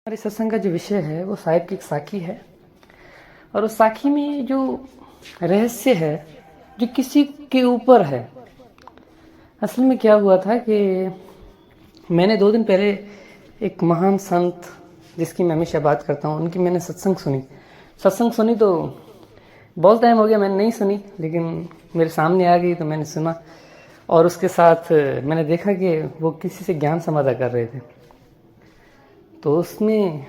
हमारे सत्संग का जो विषय है वो साहिब की एक साखी है। और उस साखी में जो रहस्य है जो किसी के ऊपर है। असल में क्या हुआ था कि मैंने 2 दिन पहले एक महान संत जिसकी मैं हमेशा बात करता हूँ उनकी मैंने सत्संग सुनी तो बहुत टाइम हो गया मैंने नहीं सुनी, लेकिन मेरे सामने आ गई तो मैंने सुना। और उसके साथ मैंने देखा कि वो किसी से ज्ञान समाधा कर रहे थे। तो उसमें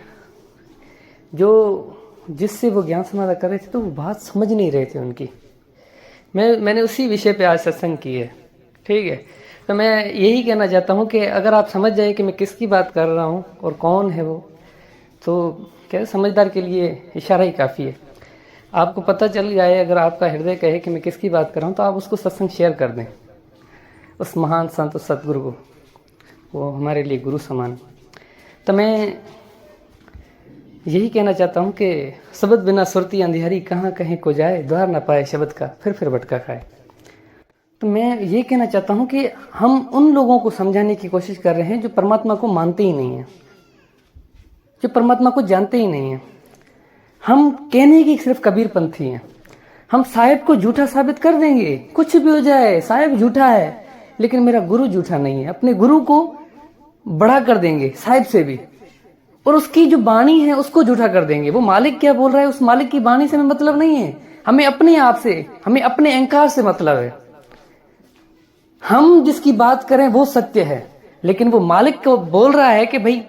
जो जिससे वो ज्ञान समाधा कर रहे थे तो वो बात समझ नहीं रहे थे उनकी। मैंने उसी विषय पे आज सत्संग की है, ठीक है। तो मैं यही कहना चाहता हूँ कि अगर आप समझ जाए कि मैं किसकी बात कर रहा हूँ और कौन है वो, तो क्या समझदार के लिए इशारा ही काफ़ी है। आपको पता चल जाए, अगर आपका हृदय कहे कि मैं किसकी बात कर रहा हूँ, तो आप उसको सत्संग शेयर कर दें उस महान संत उस सतगुरु को। वो हमारे लिए गुरु समान। तो मैं यही कहना चाहता हूँ कि शब्द बिना सुरती अंधियारी, कहाँ कहीं को जाए द्वार न पाए शब्द का फिर भटका खाए। तो मैं ये कहना चाहता हूँ कि हम उन लोगों को समझाने की कोशिश कर रहे हैं जो परमात्मा को मानते ही नहीं हैं, जो परमात्मा को जानते ही नहीं हैं। हम कहने की सिर्फ कबीर पंथी हैं। हम साहिब को झूठा साबित कर देंगे, कुछ भी हो जाए, साहिब झूठा है लेकिन मेरा गुरु झूठा नहीं है। अपने गुरु को बड़ा कर देंगे साहिब से भी, और उसकी जो बाणी है उसको झूठा कर देंगे। वो मालिक क्या बोल रहा है, उस मालिक की बाणी से हमें मतलब नहीं है। हमें अपने आप से, हमें अपने अहंकार से मतलब है। हम जिसकी बात करें वो सत्य है, लेकिन वो मालिक को बोल रहा है कि भाई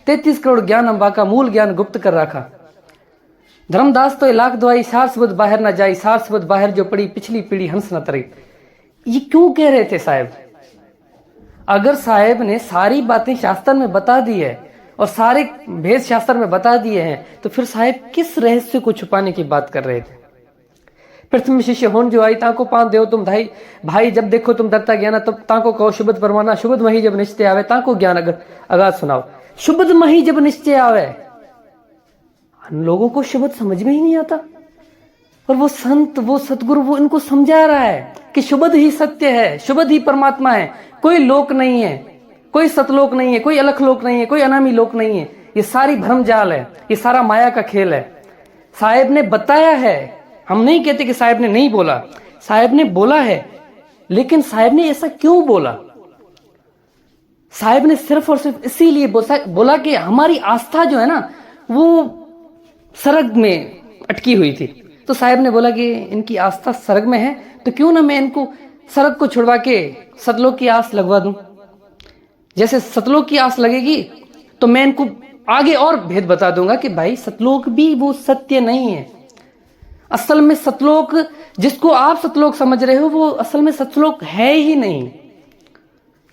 33 करोड़ ज्ञान अम्बा का मूल ज्ञान गुप्त कर रखा। धर्मदास तो 1,00,000 दुआई सार सबद बाहर न जाई, सार सबद बाहर जो पड़ी पिछली पीढ़ी हंस न तरी। ये क्यों कह रहे थे साहिब? अगर साहिब ने सारी बातें शास्त्र में बता दी है और सारे भेद शास्त्र में बता दिए हैं, तो फिर साहिब किस रहस्य को छुपाने की बात कर रहे थे? प्रथम शिष्य होन जो आई ताको पान देव तुम धाई, भाई जब देखो तुम दत्ता ज्ञान तब ताको कहो शुभद परमाना, शुभद मही जब निश्चय आवे ताको ज्ञान अगर अगाध सुनाओ। शुभद मही जब निश्चय आवे, हम लोगों को शुभद समझ में ही नहीं आता। और वो संत, वो सतगुरु, वो इनको समझा रहा है कि शुभद ही सत्य है, शुभद ही परमात्मा है। कोई लोक नहीं है, कोई सतलोक नहीं है, कोई अलख लोक नहीं है, कोई अनामी लोक नहीं है। ये सारी भ्रम जाल है, ये सारा माया का खेल है। साहिब ने बताया है, हम नहीं कहते कि साहिब ने नहीं बोला, साहिब ने बोला है। लेकिन साहिब ने ऐसा क्यों बोला? साहिब ने सिर्फ और सिर्फ इसीलिए बोला कि हमारी आस्था जो है ना वो सरग में अटकी हुई थी। तो साहिब ने बोला कि इनकी आस्था सरग में है, तो क्यों ना मैं इनको सरग को छुड़वा के सतलोक की आस लगवा दूं। जैसे सतलोक की आस लगेगी तो मैं इनको आगे और भेद बता दूंगा कि भाई सतलोक भी वो सत्य नहीं है। असल में सतलोक, जिसको आप सतलोक समझ रहे हो, वो असल में सतलोक है ही नहीं।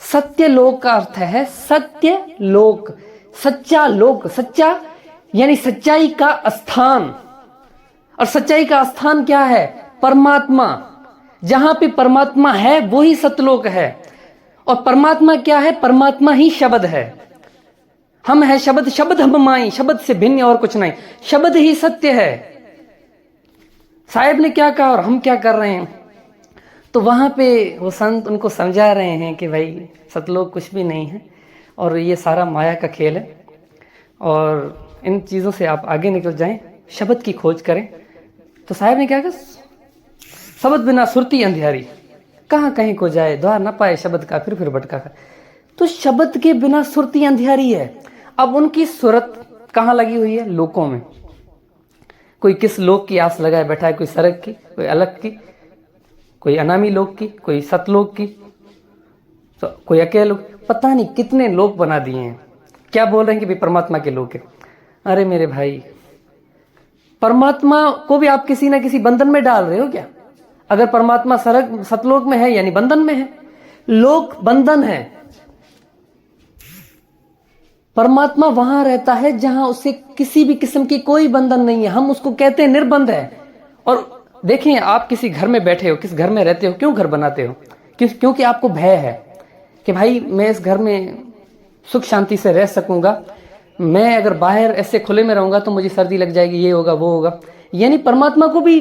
सत्य लोक का अर्थ है सत्य लोक, सच्चा लोक। सच्चा यानी सच्चाई का स्थान। और सच्चाई का स्थान क्या है? परमात्मा। जहां पे परमात्मा है वो ही सतलोक है। और परमात्मा क्या है? परमात्मा ही शब्द है। हम है शब्द, शब्द हम माई, शब्द से भिन्न और कुछ नहीं। शब्द ही सत्य है। साहिब ने क्या कहा और हम क्या कर रहे हैं? तो वहां पे वो संत उनको समझा रहे हैं कि भाई सतलोक कुछ भी नहीं है और ये सारा माया का खेल है। और इन चीजों से आप आगे निकल जाएं, शब्द की खोज करें। तो साहिब ने क्या कहा? शब्द बिना सुरती अंधियारी, कहाँ कहीं को जाए द्वार न पाए शब्द का फिर भटका खाए। तो शब्द के बिना सुरती अंधियारी है। अब उनकी सुरत कहाँ लगी हुई है? लोकों में। कोई किस लोक की आस लगाए बैठा है, कोई सरग की, कोई अलग की, कोई अनामी लोक की, कोई सतलोक की, तो कोई अकेले। पता नहीं कितने लोक बना दिए हैं। क्या बोल रहे हैं कि भाई परमात्मा के लोक है। अरे मेरे भाई, परमात्मा को भी आप किसी ना किसी बंधन में डाल रहे हो क्या? अगर परमात्मा सरग सतलोक में है यानी बंधन में है। लोक बंधन है। परमात्मा वहां रहता है जहां उसे किसी भी किस्म की कोई बंधन नहीं है। हम उसको कहते हैं निर्बंध है। और देखें, आप किसी घर में बैठे हो, किस घर में रहते हो, क्यों घर बनाते हो? क्योंकि आपको भय है कि भाई मैं इस घर में सुख शांति से रह सकूंगा। मैं अगर बाहर ऐसे खुले में रहूंगा तो मुझे सर्दी लग जाएगी, ये होगा वो होगा। यानी परमात्मा को भी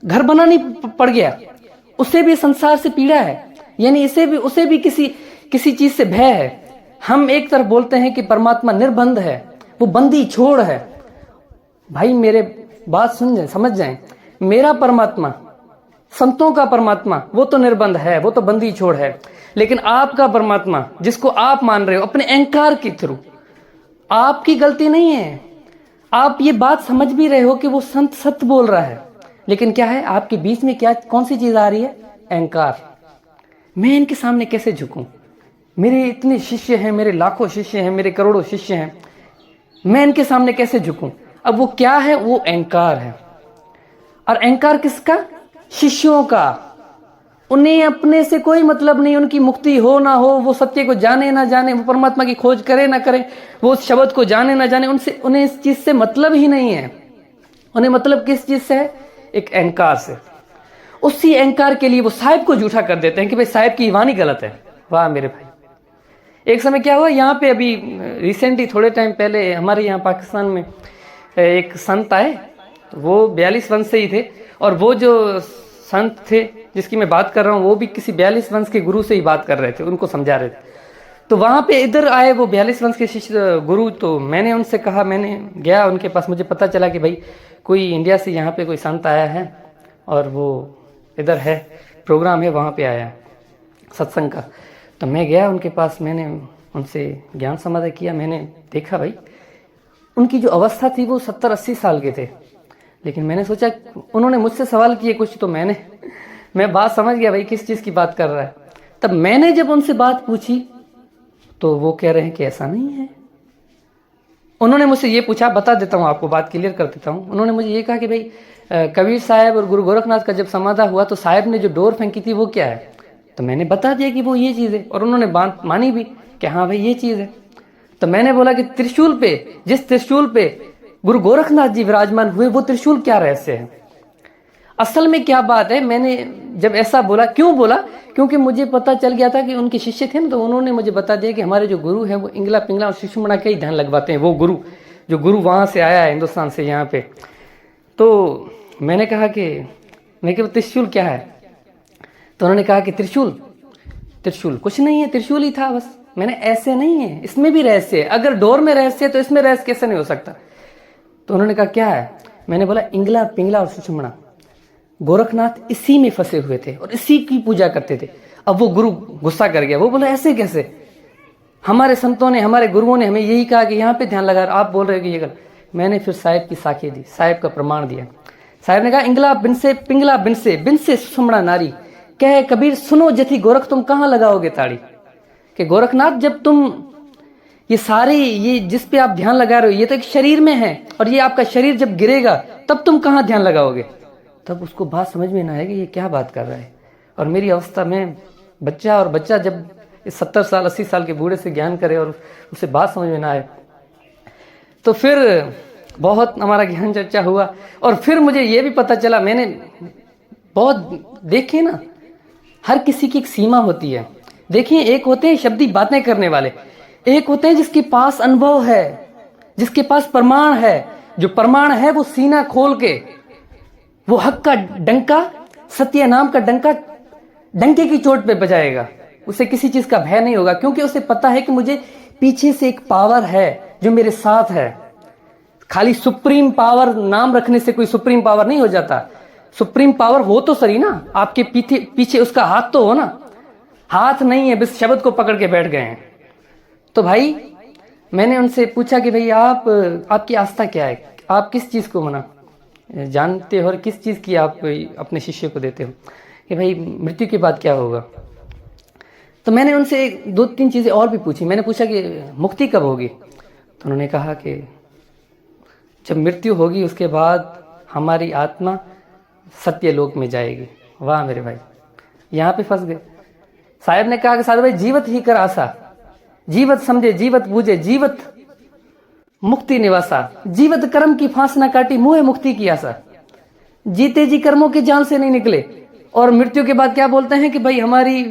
घर बनानी पड़ गया। उसे भी संसार से पीड़ा है, यानी उसे भी किसी चीज से भय है। हम एक तरफ बोलते हैं कि परमात्मा निर्बंध है, वो बंदी छोड़ है। भाई मेरे बात सुन जाए, समझ जाएं, मेरा परमात्मा, संतों का परमात्मा वो तो निर्बंध है, वो तो बंदी छोड़ है। लेकिन आपका परमात्मा जिसको आप मान रहे हो अपने अहंकार के थ्रू, आपकी गलती नहीं है। आप ये बात समझ भी रहे हो कि वो संत सत्य बोल रहा है, लेकिन क्या है आपके बीच में, क्या कौन सी चीज आ रही है? अहंकार। मैं इनके सामने कैसे झुकूं? मेरे इतने शिष्य हैं, मेरे लाखों शिष्य हैं, मेरे करोड़ों शिष्य हैं, मैं इनके सामने कैसे झुकूं? अब वो क्या है? वो अहंकार है। और अहंकार किसका? शिष्यों का। उन्हें अपने से कोई मतलब नहीं, उनकी मुक्ति हो ना हो, वो सत्य को जाने ना जाने, वो परमात्मा की खोज करे ना करे, वो उस शब्द को जाने ना जाने, उन्हें इस चीज से मतलब ही नहीं है। उन्हें मतलब किस चीज से है? एक अहंकार से। उसी अहंकार के लिए वो साहिब को झूठा कर देते हैं कि भाई साहिब की वाणी गलत है। वाह मेरे भाई। एक समय क्या हुआ यहाँ पे, अभी रिसेंटली थोड़े टाइम पहले हमारे यहाँ पाकिस्तान में एक संत आए, वो 42 वंश से ही थे, और वो जो संत थे जिसकी मैं बात कर रहा हूँ वो भी किसी 42 वंश के गुरु से ही बात कर रहे थे, उनको समझा रहे थे। तो वहाँ पे इधर आए वो 42 वंश के शिष्य गुरु, तो मैंने उनसे कहा, मैंने गया उनके पास, मुझे पता चला कि भाई कोई इंडिया से यहाँ पे कोई संत आया है और वो इधर है, प्रोग्राम है, वहाँ पे आया है सत्संग का। तो मैं गया उनके पास, मैंने उनसे ज्ञान समाधि किया। मैंने देखा भाई उनकी जो अवस्था थी वो 70-80 साल के थे, लेकिन मैंने सोचा, उन्होंने मुझसे सवाल किए कुछ, तो मैं बात समझ गया भाई किस चीज़ की बात कर रहा है। तब मैंने जब उनसे बात पूछी तो वो कह रहे हैं कि ऐसा नहीं है। उन्होंने मुझसे ये पूछा, बता देता हूँ आपको, बात क्लियर कर देता हूँ। उन्होंने मुझे ये कहा कि भाई कबीर साहब और गुरु गोरखनाथ का जब समाधा हुआ तो साहब ने जो डोर फेंकी थी वो क्या है? तो मैंने बता दिया कि वो ये चीज़ है, और उन्होंने बात मानी भी कि हाँ भाई ये चीज़ है। तो मैंने बोला कि त्रिशूल पे, जिस त्रिशूल पे गुरु गोरखनाथ जी विराजमान हुए, वो त्रिशूल क्या रहस्य है? असल में क्या बात है? मैंने जब ऐसा बोला, क्यों बोला? क्योंकि मुझे पता चल गया था कि उनके शिष्य थे ना, तो उन्होंने मुझे बता दिया कि हमारे जो गुरु हैं वो इंगला पिंगला और सुषुम्ना का ही ध्यान लगवाते हैं। वो गुरु जो गुरु वहाँ से आया है हिंदुस्तान से यहाँ पे। तो मैंने कहा कि त्रिशूल क्या है? तो उन्होंने कहा कि त्रिशूल कुछ नहीं है, त्रिशूल ही था बस। मैंने ऐसे नहीं है, इसमें भी रहस्य है। अगर डोर में रहस्य है तो इसमें रहस्य कैसे नहीं हो सकता? तो उन्होंने कहा क्या है? मैंने बोला इंगला पिंगला और सुषुम्ना, गोरखनाथ इसी में फंसे हुए थे और इसी की पूजा करते थे। अब वो गुरु गुस्सा कर गया, वो बोला ऐसे कैसे? हमारे संतों ने, हमारे गुरुओं ने हमें यही कहा कि यहाँ पे ध्यान लगा, आप बोल रहे हो कि ये गलत। मैंने फिर साहिब की साखी दी, साहिब का प्रमाण दिया। साहिब ने कहा इंगला बिन से पिंगला बिन से सुषुम्ना नारी, कहे कबीर सुनो जथी गोरख तुम कहाँ लगाओगे ताड़ी। कि गोरखनाथ जब तुम ये सारे, ये जिस पे आप ध्यान लगा रहे हो, ये तो एक शरीर में है, और ये आपका शरीर जब गिरेगा तब तुम कहाँ ध्यान लगाओगे? तब उसको बात समझ में ना आएगी ये क्या बात कर रहा है। और मेरी अवस्था में बच्चा, और बच्चा जब 70 साल 80 साल के बूढ़े से ज्ञान करे और उसे बात समझ में ना आए, तो फिर बहुत हमारा ज्ञान चर्चा हुआ। और फिर मुझे ये भी पता चला, मैंने बहुत देखे ना, हर किसी की एक सीमा होती है। देखिए, एक होते हैं शब्दी बातें करने वाले, एक होते हैं जिसके पास अनुभव है, जिसके पास प्रमाण है। जो प्रमाण है वो सीना खोल के वो हक का डंका, सत्य नाम का डंका डंके की चोट पे बजाएगा। उसे किसी चीज का भय नहीं होगा, क्योंकि उसे पता है कि मुझे पीछे से एक पावर है जो मेरे साथ है। खाली सुप्रीम पावर नाम रखने से कोई सुप्रीम पावर नहीं हो जाता। सुप्रीम पावर हो तो सही ना, आपके पीछे उसका हाथ तो हो ना। हाथ नहीं है, बस शब्द को पकड़ के बैठ गए हैं। तो भाई मैंने उनसे पूछा कि भाई आपकी आस्था क्या है, आप किस चीज को मना जानते हो और किस चीज की आप अपने शिष्य को देते हो, कि भाई मृत्यु के बाद क्या होगा। तो मैंने उनसे 2-3 चीजें और भी पूछी। मैंने पूछा कि मुक्ति कब होगी? तो उन्होंने कहा कि जब मृत्यु होगी उसके बाद हमारी आत्मा सत्य लोक में जाएगी। वाह मेरे भाई, यहाँ पे फंस गए। साहब ने कहा कि साधु भाई जीवत ही कर आशा, जीवत समझे जीवत बूझे, जीवत मुक्ति निवासा, जीवत कर्म की फांस न काटी, मुहे मुक्ति की आशा। जीते जी कर्मों के जाल से नहीं निकले, और मृत्यु के बाद क्या बोलते हैं कि भाई हमारी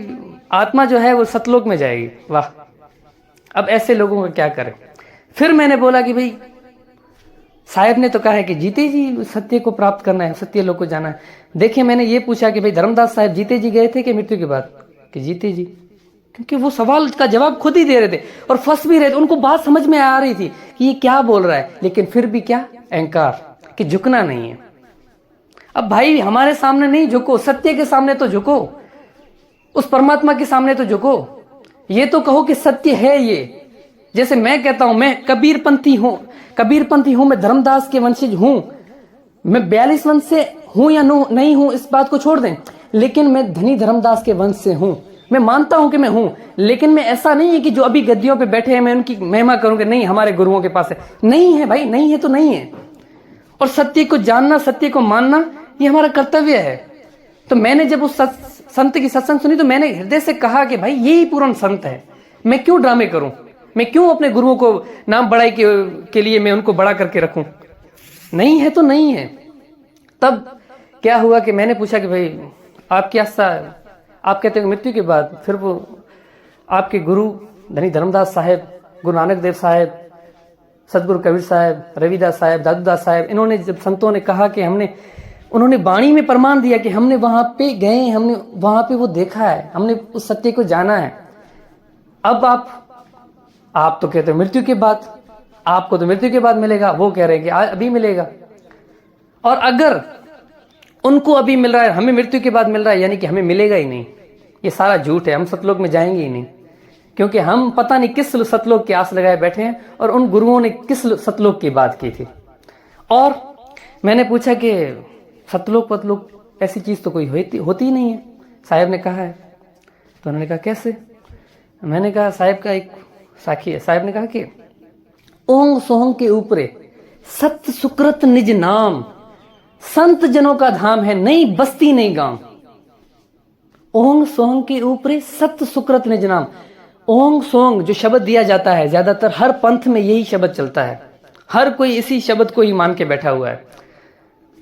आत्मा जो है वो सतलोक में जाएगी। वाह, अब ऐसे लोगों का क्या करें। फिर मैंने बोला कि भाई साहब ने तो कहा है कि जीते जी सत्य को प्राप्त करना है, सत्य लोक को जाना है। देखिए, मैंने ये पूछा कि भाई धर्मदास साहब जीते जी गए थे कि मृत्यु के बाद? कि जीते जी। क्योंकि वो सवाल का जवाब खुद ही दे रहे थे और फंस भी रहे थे। उनको बात समझ में आ रही थी कि ये क्या बोल रहा है, लेकिन फिर भी क्या, अहंकार, कि झुकना नहीं है। अब भाई हमारे सामने नहीं झुको, सत्य के सामने तो झुको, उस परमात्मा के सामने तो झुको। ये तो कहो कि सत्य है ये। जैसे मैं कहता हूं मैं कबीरपंथी हूं, मैं धर्मदास के वंशज हूं, मैं 42 वंश से हूं या नहीं हूं इस बात को छोड़ दें, लेकिन मैं धनी धर्मदास के वंश से हूं। मैं मानता हूं कि मैं हूं, लेकिन मैं ऐसा नहीं है कि जो अभी गद्दियों पे बैठे हैं मैं उनकी महिमा करूंगा, नहीं हमारे गुरुओं के पास है। नहीं है भाई, नहीं है तो नहीं है। और सत्य को जानना, सत्य को मानना, ये हमारा कर्तव्य है। तो मैंने जब उस संत की सत्संग सुनी तो मैंने हृदय से कहा कि भाई यही पूर्ण संत है, मैं क्यों ड्रामे करूं, मैं क्यों अपने गुरुओं को नाम बढ़ाई के लिए मैं उनको बड़ा करके रखूं। नहीं है तो नहीं है। तब क्या हुआ कि मैंने पूछा कि भाई आप क्या आप कहते हैं मृत्यु के बाद फिर वो आपके गुरु धनी धर्मदास साहेब, गुरु नानक देव साहेब, सतगुरु कबीर साहब, रविदास साहब, दादूदास साहब, इन्होंने जब संतों ने कहा कि उन्होंने वाणी में प्रमाण दिया कि हमने वहां पे गए, हमने वहां पे वो देखा है, हमने उस सत्य को जाना है। अब आप तो कहते हो मृत्यु के बाद, आपको तो मृत्यु के बाद मिलेगा, वो कह रहे हैं कि आज अभी मिलेगा। और अगर उनको अभी मिल रहा है, हमें मृत्यु के बाद मिल रहा है, यानी कि हमें मिलेगा ही नहीं। ये सारा झूठ है, हम सतलोक में जाएंगे ही नहीं, क्योंकि हम पता नहीं किस सतलोक की आस लगाए बैठे हैं और उन गुरुओं ने किस सतलोक की बात की थी। और मैंने पूछा कि सतलोक पतलोक ऐसी चीज तो कोई होती ही नहीं है, साहब ने कहा है। तो उन्होंने कहा कैसे? मैंने कहा साहब का एक साखी है। साहब ने कहा कि ओंग सोहंग के ऊपरे सत्य सुकृत निज नाम, संत जनों का धाम है, नहीं बस्ती नहीं गांव। ओंग सोहंग के ऊपरे सत्य सुकृत निज नाम। ओंग सोंग जो शब्द दिया जाता है, ज्यादातर हर पंथ में यही शब्द चलता है, हर कोई इसी शब्द को ही मान के बैठा हुआ है।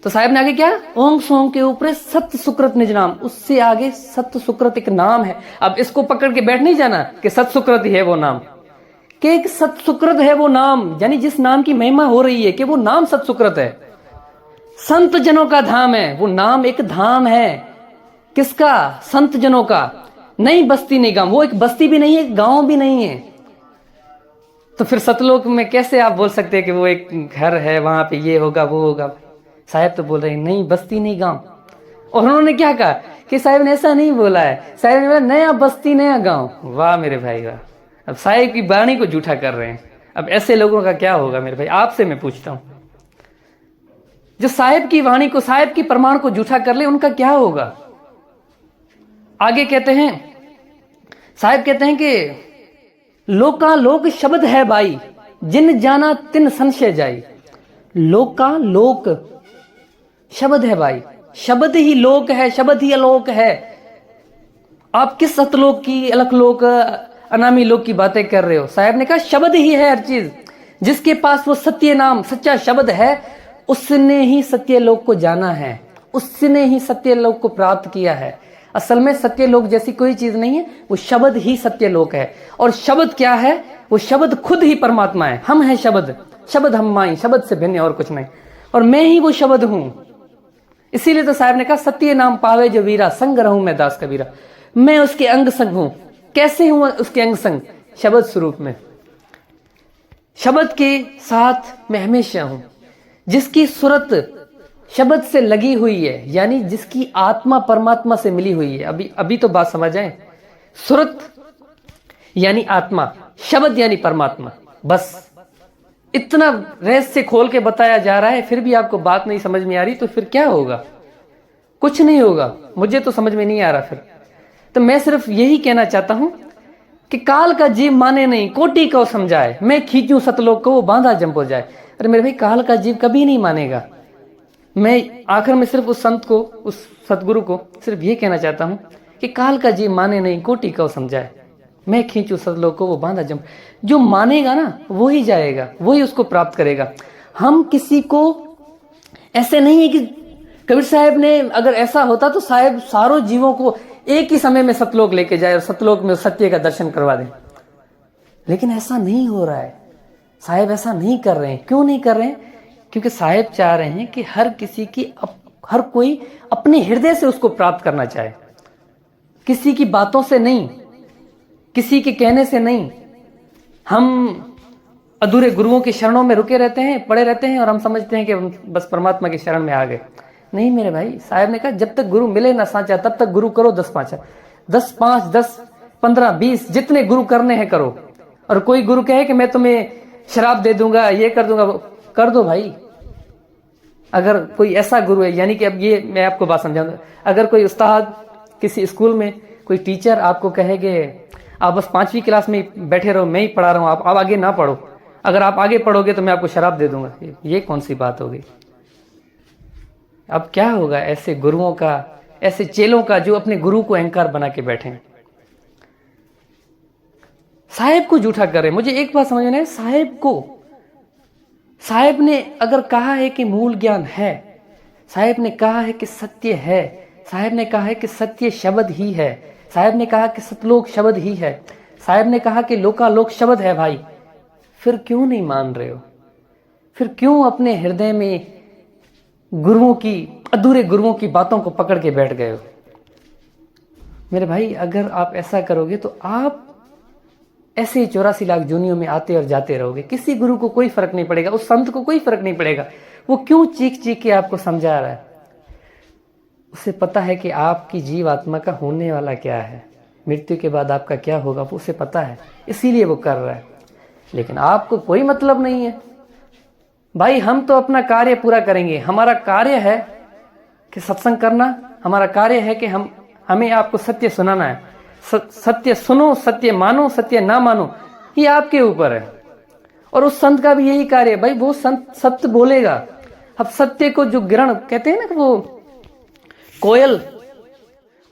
तो साहब ने आगे क्या, ओंग सोंग के ऊपर सत्य सुकृत निज नाम, उससे आगे सत्य सुकृत एक नाम है। अब इसको पकड़ के बैठ नहीं जाना कि सत्य सुकृत ही है वो नाम, कि एक सत्य सुकृत है वो नाम, यानी जिस नाम की महिमा हो रही है कि वो नाम सत्य सुकृत है, संत जनों का धाम है। वो नाम एक धाम है, किसका? संत जनों का, नहीं बस्ती नहीं गांव। वो एक बस्ती भी नहीं है, गांव भी नहीं है। तो फिर सतलोक में कैसे आप बोल सकते हैं कि वो एक घर है, वहां पे ये होगा वो होगा? साहब तो बोल रहे हैं नहीं बस्ती नहीं गांव। और उन्होंने क्या कहा कि साहब ने ऐसा नहीं बोला है, साहब ने बोला नया बस्ती नया गांव। वाह मेरे भाई वाह, अब साहब की वाणी को झूठा कर रहे हैं। अब ऐसे लोगों का क्या होगा मेरे भाई? आपसे मैं पूछता हूं, जो साहब की वाणी को, साहब की प्रमाण को झूठा कर ले, उनका क्या होगा? आगे कहते हैं, साहब कहते हैं कि लोका लोक शब्द है भाई, जिन जाना तिन संशय जाई। लोका लोक शब्द है भाई, शब्द ही लोक है, शब्द ही अलोक है। आप किस सतलोक की, अलख लोक, अनामी लोक की बातें कर रहे हो? साहब ने कहा शब्द ही है हर चीज। जिसके पास वो सत्य नाम, सच्चा शब्द है, उसने ही सत्य लोक को जाना है, उसने ही सत्य लोक को प्राप्त किया है। असल में सत्य लोक जैसी कोई चीज नहीं है, वो शब्द ही सत्य लोक है। और शब्द क्या है? वो शब्द खुद ही परमात्मा है। हम हैं शब्द, शब्द हम माई, शब्द से भिन्न और कुछ नहीं। और मैं ही वो शब्द हूं। इसीलिए तो साहब ने कहा सत्य नाम पावे जो वीरा, संग रहूं मैं दास कबीरा। मैं उसके अंग संग हूं। कैसे हूं उसके अंग संग? शब्द स्वरूप में, शब्द के साथ मैं हमेशा हूं। जिसकी सूरत शब्द से लगी हुई है, यानी जिसकी आत्मा परमात्मा से मिली हुई है। अभी तो बात समझ आए, सूरत यानी आत्मा, शब्द यानी परमात्मा। बस इतना रहस्य खोल के बताया जा रहा है, फिर भी आपको बात नहीं समझ में आ रही, तो फिर क्या होगा? कुछ नहीं होगा। मुझे तो समझ में नहीं आ रहा फिर। तो मैं सिर्फ यही कहना चाहता हूं कि काल का जीव माने नहीं, कोटि को समझाए। मैं खींचूं सतलोक को, वो बांधा जंप हो जाए। अरे मेरे भाई, काल का जीव कभी नहीं मानेगा। मैं आखिर में सिर्फ उस संत को, उस सतगुरु को सिर्फ ये कहना चाहता हूं कि काल का जीव माने नहीं, कोटि को समझाए। मैं खींचू सतलोक को, वो बांधा जंप। जो मानेगा ना वो ही जाएगा, वही उसको प्राप्त करेगा। हम किसी को ऐसे नहीं है कि कबीर साहब ने अगर ऐसा होता तो साहब सारों जीवों को एक ही समय में सतलोक लेके जाए और सतलोक में सत्य का दर्शन करवा दें, लेकिन ऐसा नहीं हो रहा है। साहब ऐसा नहीं कर रहे हैं। क्यों नहीं कर रहे हैं? क्योंकि साहब चाह रहे हैं कि हर किसी की, हर कोई अपने हृदय से उसको प्राप्त करना चाहे, किसी की बातों से नहीं, किसी के कहने से नहीं। हम अधूरे गुरुओं के शरणों में रुके रहते हैं, पड़े रहते हैं, और हम समझते हैं कि बस परमात्मा की शरण में आ गए। नहीं मेरे भाई, साहब ने कहा जब तक गुरु मिले ना साचा तब तक गुरु करो 10-5, 10-5, 10, 15, 20 जितने गुरु करने हैं करो। और कोई गुरु कहे कि मैं तुम्हें शराब दे दूंगा, ये कर दूंगा, कर दो भाई। अगर कोई ऐसा गुरु है, यानी कि अब ये मैं आपको बात समझाऊंगा, अगर कोई उस्ताद किसी स्कूल में कोई टीचर आपको कहे कि आप बस 5वीं क्लास में बैठे रहो, मैं ही पढ़ा रहा हूं, आप आगे ना पढ़ो, अगर आप आगे पढ़ोगे तो मैं आपको शराब दे दूंगा, ये कौन सी बात होगी? अब क्या होगा ऐसे गुरुओं का, ऐसे चेलों का जो अपने गुरु को अहंकार बना के बैठे हैं, साहेब को झूठा कर रहे हैं। मुझे एक बात समझ में नहीं, साहेब ने अगर कहा है कि मूल ज्ञान है, साहेब ने कहा है कि सत्य है, साहेब ने कहा है कि सत्य शब्द ही है, साहेब ने कहा कि सतलोक शब्द ही है, साहेब ने कहा कि लोकालोक शब्द है भाई, फिर क्यों नहीं मान रहे हो? फिर क्यों अपने हृदय में गुरुओं की, अधूरे गुरुओं की बातों को पकड़ के बैठ गए हो? मेरे भाई अगर आप ऐसा करोगे तो आप ऐसे ही 84 लाख जूनियों में आते और जाते रहोगे। किसी गुरु को कोई फर्क नहीं पड़ेगा, उस संत को कोई फर्क नहीं पड़ेगा वो क्यों चीख चीख के आपको समझा रहा है। उसे पता है कि आपकी जीव आत्मा का होने वाला क्या है, मृत्यु के बाद आपका क्या होगा वो उसे पता है, इसीलिए वो कर रहा है। लेकिन आपको कोई मतलब नहीं है भाई। हम तो अपना कार्य पूरा करेंगे, हमारा कार्य है कि सत्संग करना, हमारा कार्य है कि हमें आपको सत्य सुनाना है। सत्य सुनो, सत्य मानो, सत्य ना मानो, ये आपके ऊपर है। और उस संत का भी यही कार्य है भाई, वो संत सत्य बोलेगा। अब सत्य को जो ग्रहण कहते हैं ना, वो कोयल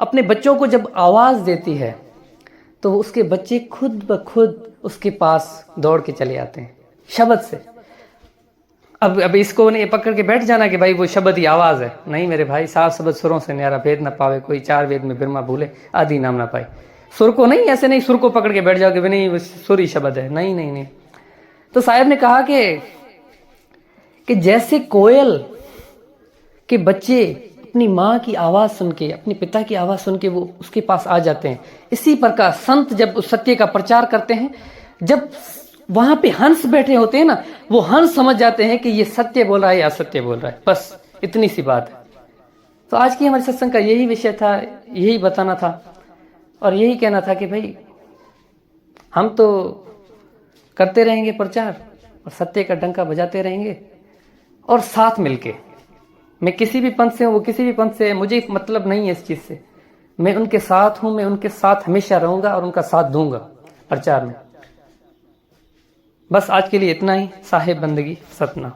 अपने बच्चों को जब आवाज देती है तो उसके बच्चे खुद ब खुद उसके पास दौड़ के चले आते हैं शब्द से। अब इसको नहीं पकड़ के बैठ जाना कि भाई वो शब्द ही आवाज है। नहीं मेरे भाई, साफ शब्द सुरों से न्यारा, भेद न पावे कोई, 4 वेद में ब्रह्मा भूले, आदि नाम ना पाए। सुर को नहीं, ऐसे नहीं सुर को पकड़ के बैठ जाओगे, नहीं सुर ही शब्द है, नहीं नहीं नहीं। तो साहब ने कहा कि जैसे कोयल के बच्चे अपनी माँ की आवाज सुन के, अपने पिता की आवाज सुन के वो उसके पास आ जाते हैं, इसी प्रकार संत जब उस सत्य का प्रचार करते हैं, जब वहां पे हंस बैठे होते हैं ना, वो हंस समझ जाते हैं कि ये सत्य बोल रहा है या असत्य बोल रहा है। बस इतनी सी बात है। तो आज की हमारे सत्संग का यही विषय था, यही बताना था और यही कहना था कि भाई हम तो करते रहेंगे प्रचार और सत्य का डंका बजाते रहेंगे, और साथ मिलके। मैं किसी भी पंथ से हूँ, वो किसी भी पंथ से है, मुझे मतलब नहीं है इस चीज से। मैं उनके साथ हूं, मैं उनके साथ हमेशा रहूंगा और उनका साथ दूंगा प्रचार में। बस आज के लिए इतना ही। साहेब बंदगी सतना।